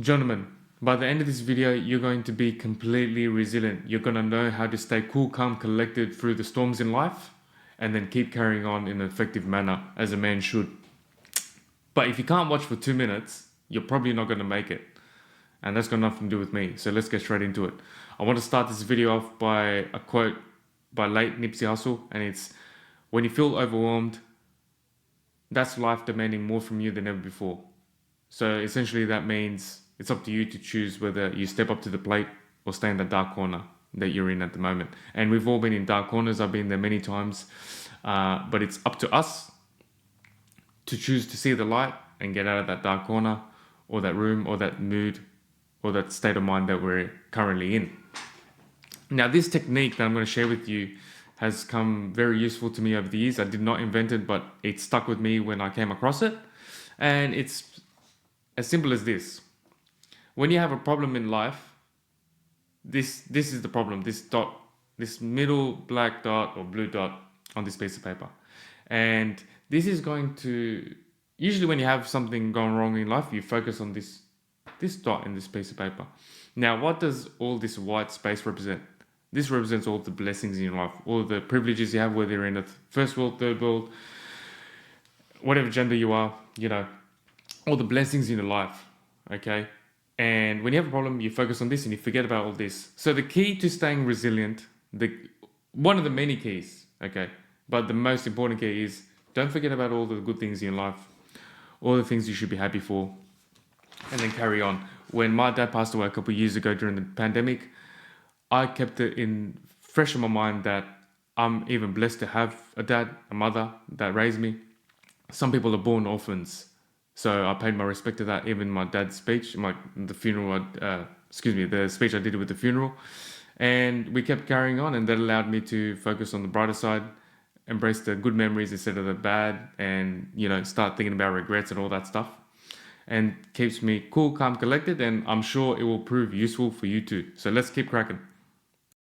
Gentlemen, by the end of this video, you're going to be completely resilient. You're going to know how to stay cool, calm, collected through the storms in life, and then keep carrying on in an effective manner as a man should. But if you can't watch for 2 minutes, you're probably not going to make it. And that's got nothing to do with me. So let's get straight into it. I want to start this video off by a quote by late Nipsey Hussle, and it's, "When you feel overwhelmed, that's life demanding more from you than ever before." So essentially that means it's up to you to choose whether you step up to the plate or stay in the dark corner that you're in at the moment. And we've all been in dark corners. I've been there many times. But it's up to us to choose to see the light and get out of that dark corner or that room or that mood or that state of mind that we're currently in. Now, this technique that I'm going to share with you has come very useful to me over the years. I did not invent it, but it stuck with me when I came across it. And it's as simple as this. When you have a problem in life, this is the problem, this dot, this middle black dot or blue dot on this piece of paper. And this is going to, usually when you have something going wrong in life, you focus on this dot in this piece of paper. Now, what does all this white space represent? This represents all the blessings in your life, all the privileges you have, whether you're in the first world, third world, whatever gender you are, all the blessings in your life, okay? And when you have a problem, you focus on this and you forget about all this. So the key to staying resilient, one of the many keys, okay? But the most important key is don't forget about all the good things in your life, all the things you should be happy for, and then carry on. When my dad passed away a couple of years ago during the pandemic, I kept it fresh in my mind that I'm even blessed to have a dad, a mother that raised me. Some people are born orphans. So I paid my respect to that, even my dad's speech, the speech I did with the funeral. And we kept carrying on, and that allowed me to focus on the brighter side, embrace the good memories instead of the bad, and, start thinking about regrets and all that stuff. And keeps me cool, calm, collected, and I'm sure it will prove useful for you too. So let's keep cracking.